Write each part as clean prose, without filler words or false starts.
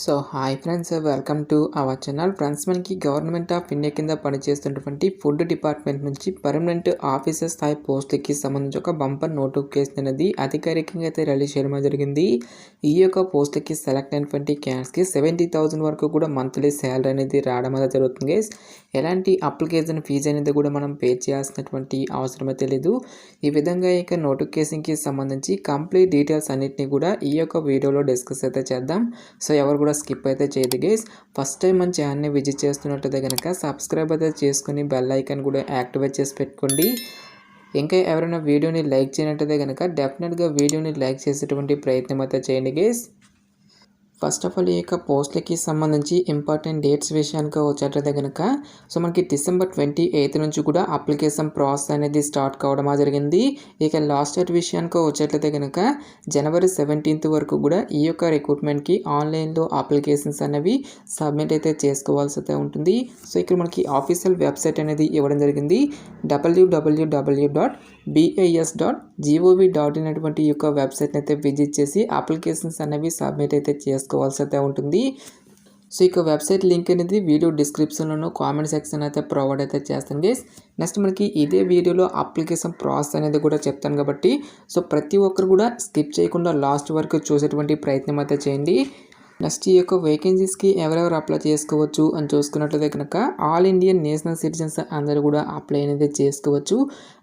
So hi friends, welcome to our channel. Friends, మనకి government of India కింద పనిచేస్తున్నటువంటి food department నుంచి permanent officer స్థాయి పోస్టులకి సంబంధించి ఒక బంపర్ నోటిఫికేషన్ అనేది అధికారికంగా అయితే రిలీజ్ చేయడం జరిగింది. ఈ యొక్క పోస్టులకి సెలెక్ట్ అయినటువంటి క్యాండిడేట్స్కి 70,000 వరకు కూడా మంత్లీ శాలరీ అనేది రావడం అనేది జరుగుతుంది. ఎలాంటి అప్లికేషన్ ఫీజు అనేది కూడా మనం పే చేయాల్సినటువంటి అవసరం అయితే లేదు. ఈ విధంగా ఇక నోటిఫికేషన్కి సంబంధించి కంప్లీట్ డీటెయిల్స్ అన్నింటినీ కూడా ఈ యొక్క వీడియోలో డిస్కస్ అయితే చేద్దాం. సో ఎవరు కూడా స్కిప్ అయితే చేయదు గైస్. ఫస్ట్ టైం మన ఛానల్ని విజిట్ చేస్తున్నట్టయితే కనుక సబ్స్క్రైబ్ అయితే చేసుకుని బెల్ ఐకాన్ కూడా యాక్టివేట్ చేసి పెట్టుకోండి. ఇంకా ఎవరైనా వీడియోని లైక్ చేయనట్టయితే కనుక డెఫినెట్గా వీడియోని లైక్ చేసేటువంటి ప్రయత్నం అయితే చేయండి గైస్. ఫస్ట్ ఆఫ్ ఆల్ ఈ యొక్క పోస్టులకి సంబంధించి ఇంపార్టెంట్ డేట్స్ విషయానికి వచ్చేటైతే కనుక సో మనకి December 28 నుంచి కూడా అప్లికేషన్ ప్రాసెస్ అనేది స్టార్ట్ కావడం జరిగింది. ఇక లాస్ట్ డేట్ విషయానికి వచ్చేట్లయితే కనుక January 17 వరకు కూడా ఈ యొక్క రిక్రూట్మెంట్కి ఆన్లైన్లో అప్లికేషన్స్ అనేవి సబ్మిట్ అయితే చేసుకోవాల్సి అయితే ఉంటుంది. సో ఇక్కడ మనకి ఆఫీషియల్ వెబ్సైట్ అనేది ఇవ్వడం జరిగింది. www.bis.gov.in అటువంటి ఈ యొక్క వెబ్సైట్ని అయితే విజిట్ చేసి అప్లికేషన్స్ అనేవి సబ్మిట్ అయితే చేసుకోవాల్సి అయితే ఉంటుంది. సో ఇక వెబ్సైట్ లింక్ అనేది వీడియో డిస్క్రిప్షన్లోనూ కామెంట్ సెక్షన్ అయితే ప్రొవైడ్ అయితే చేస్తాను గైస్. నెక్స్ట్ మనకి ఇదే వీడియోలో అప్లికేషన్ ప్రాసెస్ అనేది కూడా చెప్తాను కాబట్టి సో ప్రతి ఒక్కరు కూడా స్కిప్ చేయకుండా లాస్ట్ వరకు చూసేటువంటి ప్రయత్నం అయితే చేయండి. నెక్స్ట్ ఈ యొక్క వేకెన్సీస్కి ఎవరెవరు అప్లై చేసుకోవచ్చు అని చూసుకున్నట్లయితే కనుక ఆల్ ఇండియన్ నేషనల్ సిటిజన్స్ అందరూ కూడా అప్లై అనేది చేసుకోవచ్చు.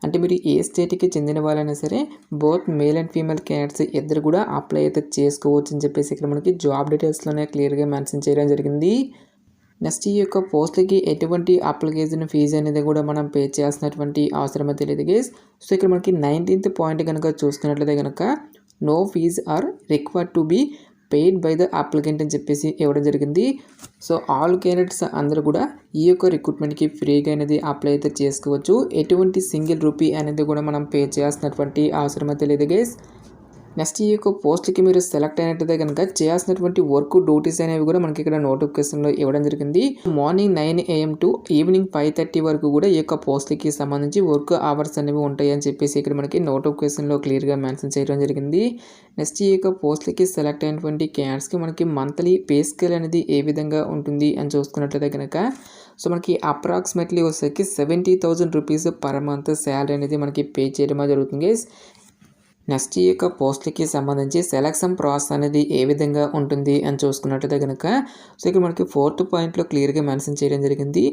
అంటే మీరు ఏ స్టేట్కి చెందిన వాళ్ళైనా సరే both male and female candidates ఇద్దరు కూడా అప్లై అయితే చేసుకోవచ్చు అని చెప్పేసి ఇక్కడ మనకి జాబ్ డీటెయిల్స్లోనే క్లియర్గా మెన్షన్ చేయడం జరిగింది. నెక్స్ట్ ఈ యొక్క పోస్ట్లకి ఎటువంటి అప్లికేషన్ ఫీజు అనేది కూడా మనం పే చేయాల్సినటువంటి అవసరమే తెలియదు గైస్. సో ఇక్కడ మనకి 19th పాయింట్ కనుక చూసుకున్నట్లయితే కనుక no fees are required to be paid by the applicant అని చెప్పేసి ఇవ్వడం జరిగింది. సో ఆల్ క్యాండిడేట్స్ అందరూ కూడా ఈ యొక్క రిక్రూట్మెంట్కి ఫ్రీగా అనేది అప్లై అయితే చేసుకోవచ్చు. ఎటువంటి సింగిల్ రూపీ అనేది కూడా మనం పే చేయాల్సినటువంటి అవసరం అయితే లేదు గైస్. నెక్స్ట్ ఈ యొక్క పోస్ట్కి మీరు సెలెక్ట్ అయినట్టయితే కనుక చేయాల్సినటువంటి వర్క్ డ్యూటీస్ అనేవి కూడా మనకి ఇక్కడ నోటిఫికేషన్లో ఇవ్వడం జరిగింది. మార్నింగ్ 9 AM టు ఈవినింగ్ 5:30 వరకు కూడా ఈ యొక్క పోస్ట్కి సంబంధించి వర్క్ అవర్స్ అనేవి ఉంటాయి అని చెప్పేసి ఇక్కడ మనకి నోటిఫికేషన్లో క్లియర్గా మెన్షన్ చేయడం జరిగింది. నెక్స్ట్ ఈ యొక్క పోస్ట్కి సెలెక్ట్ అయినటువంటి క్యాండిడేట్స్కి మనకి మంత్లీ పే స్కేల్ అనేది ఏ విధంగా ఉంటుంది అని చూసుకున్నట్లయితే కనుక సో మనకి అప్రాక్సిమేట్లీ వచ్చేసరికి 70,000 రూపీస్ పర్ మంత్ శాలరీ అనేది మనకి పే చేయడం జరుగుతుంది. నెక్స్ట్ ఈ యొక్క పోస్ట్లకి సంబంధించి సెలక్షన్ ప్రాసెస్ అనేది ఏ విధంగా ఉంటుంది అని చూసుకున్నట్లయితే కనుక సో ఇక్కడ మనకి 4th పాయింట్లో క్లియర్గా మెన్షన్ చేయడం జరిగింది.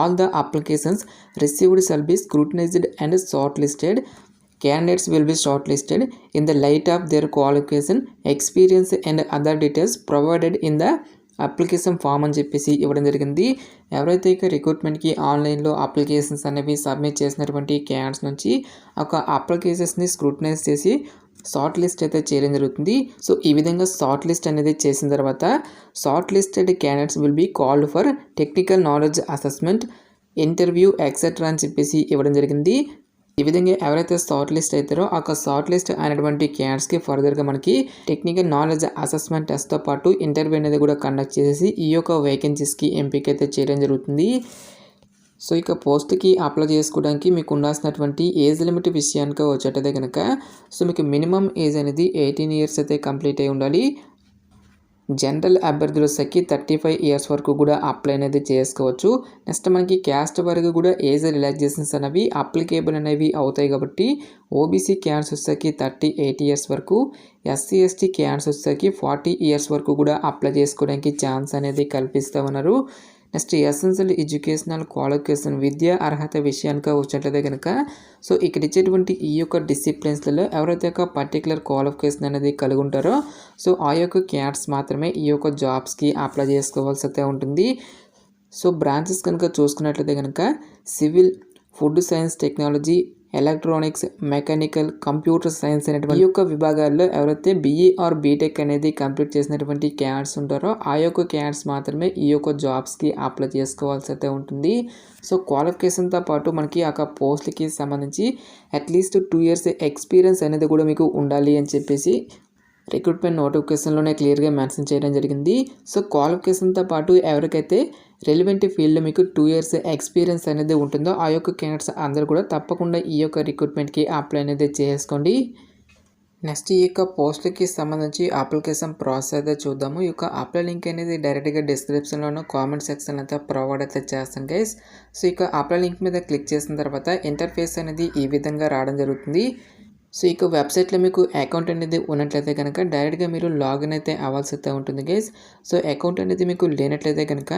All the applications received shall be scrutinized and short listed. Candidates will be shortlisted in the light of their qualification, experience and other details provided in the application form అని చెప్పేసి ఇవ్వడం జరిగింది. ఎవరైతే ఇక రిక్రూట్మెంట్కి ఆన్లైన్లో అప్లికేషన్స్ అనేవి సబ్మిట్ చేసినటువంటి candidates నుంచి ఒక అప్లికేషన్స్ని స్క్రూటనైజ్ చేసి షార్ట్ లిస్ట్ అయితే చేయడం జరుగుతుంది. సో ఈ విధంగా షార్ట్ లిస్ట్ అనేది చేసిన తర్వాత shortlisted candidates will be called for technical knowledge assessment, interview et cetera అని చెప్పేసి ఇవ్వడం జరిగింది. ఈ విధంగా ఎవరైతే షార్ట్ లిస్ట్ అవుతారో ఆ షార్ట్ లిస్ట్ అయినటువంటి క్యాండిడేట్స్కి ఫర్దర్గా మనకి టెక్నికల్ నాలెడ్జ్ అసెస్మెంట్ టెస్ట్తో పాటు ఇంటర్వ్యూ అనేది కూడా కండక్ట్ చేసి ఈ యొక్క వేకెన్సీస్కి ఎంపిక అయితే చేయడం జరుగుతుంది. సో ఇక పోస్ట్కి అప్లై చేసుకోవడానికి మీకు ఉండాల్సినటువంటి ఏజ్ లిమిట్ విషయానికి వచ్చేటైతే కనుక సో మీకు మినిమం ఏజ్ అనేది 18 years అయితే కంప్లీట్ అయి ఉండాలి. జనరల్ అభ్యర్థులు వచ్చేసరికి 35 years వరకు కూడా అప్లై అనేది చేసుకోవచ్చు. నెక్స్ట్ మనకి క్యాస్ట్ వరకు కూడా ఏజ్ రిలాక్సేషన్స్ అనేవి అప్లికేబుల్ అనేవి అవుతాయి కాబట్టి ఓబీసీ క్యాండిడేట్స్ వచ్చేసరికి 38 years వరకు, ఎస్సీ ఎస్టీ క్యాండిడేట్స్ వచ్చేసరికి 40 years వరకు కూడా అప్లై చేసుకోవడానికి ఛాన్స్ అనేది కల్పిస్తూ ఉన్నారు. నెక్స్ట్ ఎసెన్షియల్ ఎడ్యుకేషనల్ క్వాలిఫికేషన్ విద్యా అర్హత విషయానికి వచ్చినట్లయితే కనుక సో ఇక్కడ ఇచ్చేటువంటి ఈ యొక్క డిసిప్లిన్స్లలో ఎవరైతే ఒక పర్టికులర్ క్వాలిఫికేషన్ అనేది కలిగి ఉంటారో సో ఆ యొక్క క్యాండిడేట్స్ మాత్రమే ఈ యొక్క జాబ్స్కి అప్లై చేసుకోవాల్సి అయితే ఉంటుంది. సో బ్రాంచెస్ కనుక చూసుకున్నట్లయితే కనుక civil, food science, technology, electronics, mechanical, computer science అనేటువంటి ఈ యొక్క విభాగాల్లో ఎవరైతే BE ఆర్ బీటెక్ అనేది కంప్లీట్ చేసినటువంటి క్యాండిడేట్స్ ఉంటారో ఆ యొక్క క్యాండిడేట్స్ మాత్రమే ఈ యొక్క జాబ్స్కి అప్లై చేసుకోవాల్సి అయితే ఉంటుంది. సో క్వాలిఫికేషన్తో పాటు మనకి ఆ పోస్ట్లకి సంబంధించి అట్లీస్ట్ 2 years ఎక్స్పీరియన్స్ అనేది కూడా మీకు ఉండాలి అని చెప్పేసి రిక్రూట్మెంట్ నోటిఫికేషన్లోనే క్లియర్గా మెన్షన్ చేయడం జరిగింది. సో క్వాలిఫికేషన్తో పాటు ఎవరికైతే రెలివెంట్ ఫీల్డ్లో మీకు 2 years ఎక్స్పీరియన్స్ అనేది ఉంటుందో ఆ యొక్క క్యాండిడేట్స్ అందరూ కూడా తప్పకుండా ఈ యొక్క రిక్రూట్మెంట్కి అప్లై అనేది చేసుకోండి. నెక్స్ట్ ఈ యొక్క పోస్ట్‌కి సంబంధించి అప్లికేషన్ ప్రాసెస్ అయితే చూద్దాము. ఈ యొక్క అప్లై లింక్ అనేది డైరెక్ట్‌గా డిస్క్రిప్షన్‌లోను, కామెంట్ సెక్షన్‌లో అయితే ప్రొవైడ్ అయితే చేస్తాను గైస్. సో ఇక అప్లై లింక్ మీద క్లిక్ చేసిన తర్వాత ఇంటర్ఫేస్ అనేది ఈ విధంగా రావడం జరుగుతుంది. సో ఇక వెబ్సైట్‌లో మీకు అకౌంట్ అనేది ఉన్నట్లయితే కనుక డైరెక్ట్‌గా మీరు లాగిన్ అయితే అవ్వాల్సి అయితే ఉంటుంది గైస్. సో అకౌంట్ అనేది మీకు లేనట్లయితే కనుక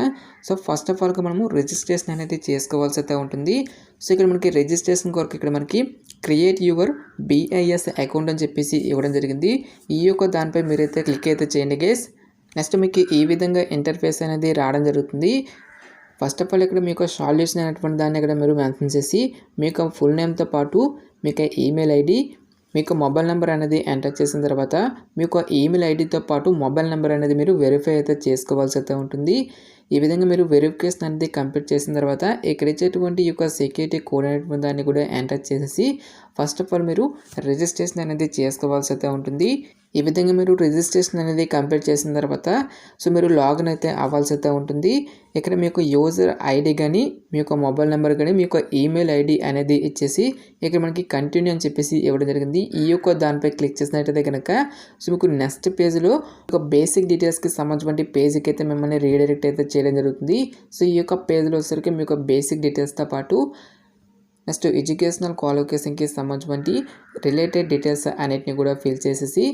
సో ఫస్ట్ ఆఫ్ ఆల్‌గా మనము రిజిస్ట్రేషన్ అనేది చేసుకోవాల్సి అయితే ఉంటుంది. సో ఇక్కడ మనకి రిజిస్ట్రేషన్ కొరకు ఇక్కడ మనకి క్రియేట్ యువర్ బిఐఎస్ అకౌంట్ అని చెప్పేసి ఇవ్వడం జరిగింది. ఈ యొక్క దానిపై మీరైతే క్లిక్ అయితే చేయండి గైస్. నెక్స్ట్ మీకు ఈ విధంగా ఇంటర్ఫేస్ అనేది రావడం జరుగుతుంది. ఫస్ట్ ఆఫ్ ఆల్ ఇక్కడ మీకు సొల్యూషన్ అనేటువంటి దాన్ని ఇక్కడ మీరు మెన్షన్ చేసి మీకు ఫుల్ నేమ్తో పాటు మీకు ఈమెయిల్ ఐడి, మీకు మొబైల్ నెంబర్ అనేది ఎంటర్ చేసిన తర్వాత మీకు ఈమెయిల్ ఐడితో పాటు మొబైల్ నెంబర్ అనేది మీరు వెరిఫై అయితే చేసుకోవాల్సి అయితే ఉంటుంది. ఈ విధంగా మీరు వెరిఫికేషన్ అనేది కంప్లీట్ చేసిన తర్వాత ఇక్కడ ఇచ్చేటువంటి ఈ యొక్క సెక్యూరిటీ కోడ్ అనేటువంటి దాన్ని కూడా ఎంటర్ చేసేసి ఫస్ట్ ఆఫ్ ఆల్ మీరు రిజిస్ట్రేషన్ అనేది చేసుకోవాల్సి అయితే ఉంటుంది. ఈ విధంగా మీరు రిజిస్ట్రేషన్ అనేది కంప్లీట్ చేసిన తర్వాత సో మీరు లాగిన్ అయితే అవ్వాల్సి అయితే ఉంటుంది. ఇక్కడ మీకు యూజర్ ఐడి కానీ మీ యొక్క మొబైల్ నెంబర్ కానీ మీ యొక్క ఈమెయిల్ ఐడి అనేది ఇచ్చేసి ఇక్కడ మనకి కంటిన్యూ అని చెప్పేసి ఇవ్వడం జరిగింది. ఈ యొక్క దానిపై క్లిక్ చేసినట్టయితే కనుక సో మీకు నెక్స్ట్ పేజ్లో ఒక బేసిక్ డీటెయిల్స్కి సంబంధించిన పేజ్కి అయితే మిమ్మల్ని రీడైరెక్ట్ అయితే చేయడం జరుగుతుంది. సో ఈ యొక్క పేజ్లో వచ్చేసరికి మీ యొక్క బేసిక్ డీటెయిల్స్తో పాటు నెక్స్ట్ ఎడ్యుకేషనల్ క్వాలిఫికేషన్కి సంబంధించి రిలేటెడ్ డీటెయిల్స్ అన్నిటిని కూడా ఫిల్ చేసేసి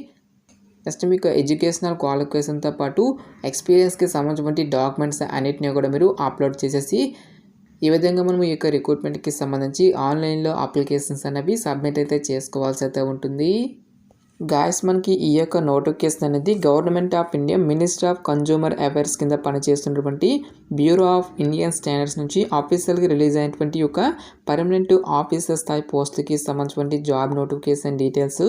నెక్స్ట్ మీకు ఎడ్యుకేషనల్ క్వాలిఫికేషన్తో పాటు ఎక్స్పీరియన్స్కి సంబంధించిన డాక్యుమెంట్స్ అన్నిటిని కూడా మీరు అప్లోడ్ చేసేసి ఈ విధంగా మనం ఈ యొక్క రిక్రూట్మెంట్కి సంబంధించి ఆన్లైన్లో అప్లికేషన్స్ అనేవి సబ్మిట్ అయితే చేసుకోవాల్సి అయితే ఉంటుంది. గాయస్ మనకి ఈ యొక్క నోటిఫికేషన్ అనేది government of India ministry of consumer affairs కింద పనిచేస్తున్నటువంటి బ్యూరో ఆఫ్ ఇండియన్ స్టాండర్డ్స్ నుంచి ఆఫీషియల్గా రిలీజ్ అయినటువంటి యొక్క పర్మనెంట్ ఆఫీసర్ స్థాయి పోస్ట్కి సంబంధించిన job notification details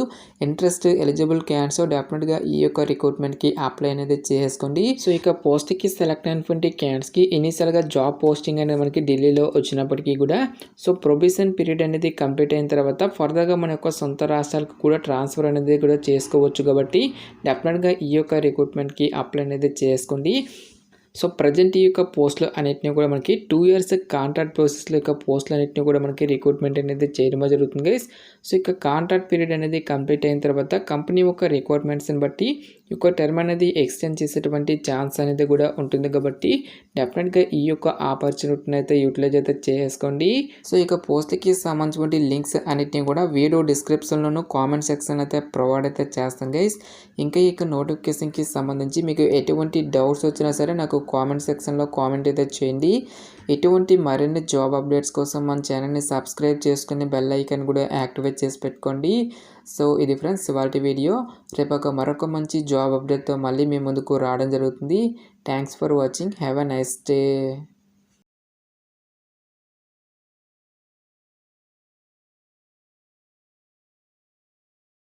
interest eligible candidates డెఫినెట్గా ఈ యొక్క రిక్రూట్మెంట్కి అప్లై అనేది చేసుకోండి. సో ఇక పోస్ట్కి సెలెక్ట్ అయినటువంటి క్యాండిడేట్స్కి ఇనిషియల్గా జాబ్ పోస్టింగ్ అనేది మనకి ఢిల్లీలో వచ్చినప్పటికీ కూడా సో ప్రొబేషన్ పీరియడ్ అనేది కంప్లీట్ అయిన తర్వాత ఫర్దర్గా మన యొక్క సొంత రాష్ట్రాలకు కూడా ట్రాన్స్ఫర్ అనేది కూడా చేసుకోవచ్చు. కాబట్టి డెఫినెట్గా ఈ యొక్క రిక్రూట్మెంట్కి అప్లై అనేది చేసుకోండి. సో ప్రజెంట్ ఈ యొక్క పోస్టులు అన్నింటినీ కూడా మనకి 2 years కాంట్రాక్ట్ ప్రాసెస్లో యొక్క పోస్టులు అన్నింటినీ కూడా మనకి రిక్రూట్మెంట్ అనేది చేయడం జరుగుతుంది గైస్. సో ఇక కాంట్రాక్ట్ పీరియడ్ అనేది కంప్లీట్ అయిన తర్వాత కంపెనీ యొక్క రిక్వైర్మెంట్స్ని బట్టి ఈ యొక్క టర్మ్ అనేది ఎక్స్టెండ్ చేసేటువంటి ఛాన్స్ అనేది కూడా ఉంటుంది. కాబట్టి డెఫినెట్గా ఈ యొక్క ఆపర్చునిటీని అయితే యూటిలైజ్ అయితే చేసుకోండి. సో ఇక పోస్ట్కి సంబంధించిన లింక్స్ అన్నింటినీ కూడా వీడియో డిస్క్రిప్షన్లోను కామెంట్ సెక్షన్ అయితే ప్రొవైడ్ అయితే చేస్తాను గైస్. ఇంకా ఈ యొక్క నోటిఫికేషన్కి సంబంధించి మీకు ఎటువంటి డౌట్స్ వచ్చినా సరే నాకు కామెంట్ సెక్షన్లో కామెంట్ అయితే చేయండి. ఎటువంటి మరిన్ని జాబ్ అప్డేట్స్ కోసం మన ఛానల్ని సబ్స్క్రైబ్ చేసుకుని బెల్ ఐకాన్ కూడా యాక్టివేట్ చేసి పెట్టుకోండి. సో ఇది ఫ్రెండ్స్ ఇవాల్టి వీడియో. రేపు మరొక మంచి జాబ్ అప్డేట్తో మళ్ళీ మీ ముందుకు రావడం జరుగుతుంది. Thanks for watching. Have a nice day.